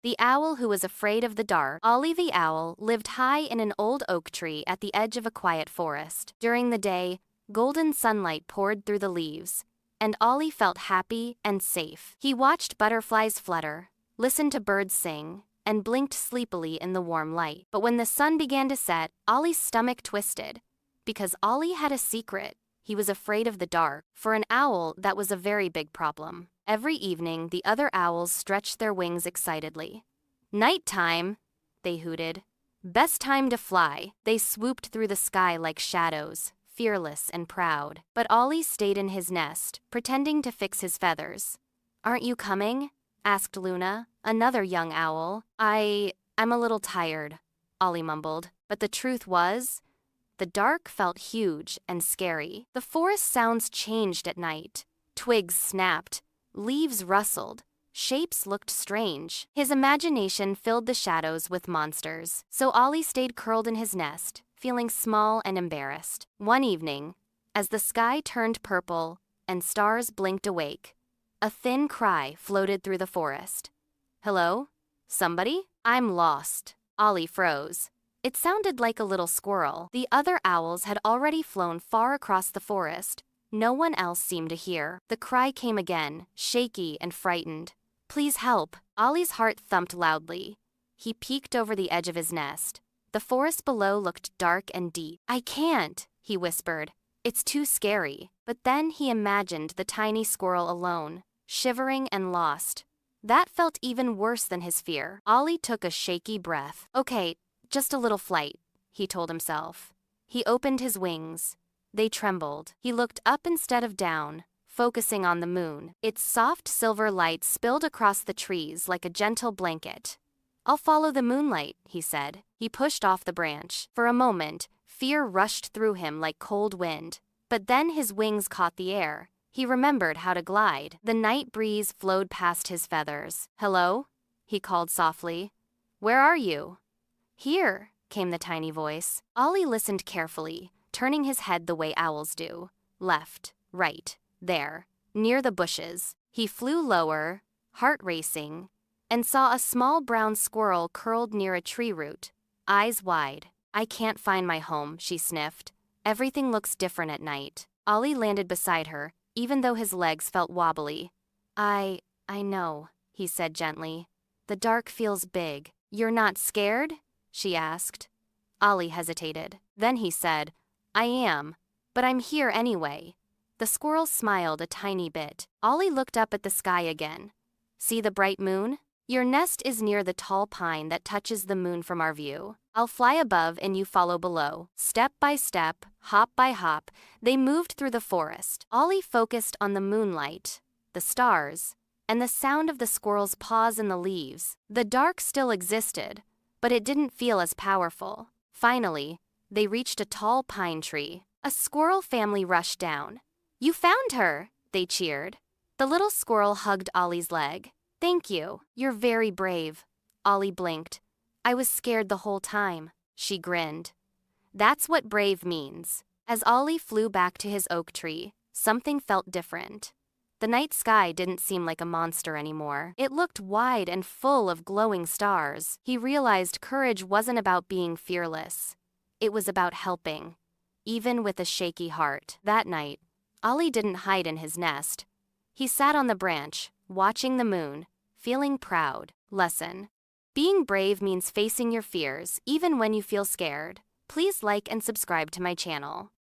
The Owl Who Was Afraid of the Dark. Ollie the owl lived high in an old oak tree at the edge of a quiet forest. During the day, golden sunlight poured through the leaves, and Ollie felt happy and safe. He watched butterflies flutter, listened to birds sing, and blinked sleepily in the warm light. But when the sun began to set, Ollie's stomach twisted, because Ollie had a secret. He was afraid of the dark. For an owl, that was a very big problem. Every evening, the other owls stretched their wings excitedly. "Nighttime," they hooted. "Best time to fly." They swooped through the sky like shadows, fearless and proud. But Ollie stayed in his nest, pretending to fix his feathers. "Aren't you coming?" asked Luna, another young owl. I'm a little tired," Ollie mumbled. But the truth was, the dark felt huge and scary. The forest sounds changed at night. Twigs snapped, leaves rustled, shapes looked strange. His imagination filled the shadows with monsters. So Ollie stayed curled in his nest, feeling small and embarrassed. One evening, as the sky turned purple and stars blinked awake, a thin cry floated through the forest. "Hello? Somebody? I'm lost." Ollie froze. It sounded like a little squirrel. The other owls had already flown far across the forest. No one else seemed to hear. The cry came again, shaky and frightened. "Please help." Ollie's heart thumped loudly. He peeked over the edge of his nest. The forest below looked dark and deep. "I can't," he whispered. "It's too scary." But then he imagined the tiny squirrel alone, shivering and lost. That felt even worse than his fear. Ollie took a shaky breath. "Okay, just a little flight," he told himself. He opened his wings. They trembled. He looked up instead of down, focusing on the moon. Its soft silver light spilled across the trees like a gentle blanket. "I'll follow the moonlight," he said. He pushed off the branch. For a moment, fear rushed through him like cold wind. But then his wings caught the air. He remembered how to glide. The night breeze flowed past his feathers. "Hello?" he called softly. "Where are you?" "Here," came the tiny voice. Ollie listened carefully, turning his head the way owls do. Left, right, there, near the bushes. He flew lower, heart racing, and saw a small brown squirrel curled near a tree root, eyes wide. "I can't find my home," she sniffed. "Everything looks different at night." Ollie landed beside her, even though his legs felt wobbly. I know," he said gently. "The dark feels big." "You're not scared?" she asked. Ollie hesitated. Then he said, "I am, but I'm here anyway." The squirrel smiled a tiny bit. Ollie looked up at the sky again. "See the bright moon? Your nest is near the tall pine that touches the moon from our view. I'll fly above and you follow below." Step by step, hop by hop, they moved through the forest. Ollie focused on the moonlight, the stars, and the sound of the squirrel's paws in the leaves. The dark still existed, but it didn't feel as powerful. Finally, they reached a tall pine tree. A squirrel family rushed down. "You found her!" they cheered. The little squirrel hugged Ollie's leg. "Thank you. You're very brave." Ollie blinked. "I was scared the whole time." She grinned. "That's what brave means." As Ollie flew back to his oak tree, something felt different. The night sky didn't seem like a monster anymore. It looked wide and full of glowing stars. He realized courage wasn't about being fearless. It was about helping, even with a shaky heart. That night, Ollie didn't hide in his nest. He sat on the branch, watching the moon, feeling proud. Lesson: being brave means facing your fears, even when you feel scared. Please like and subscribe to my channel.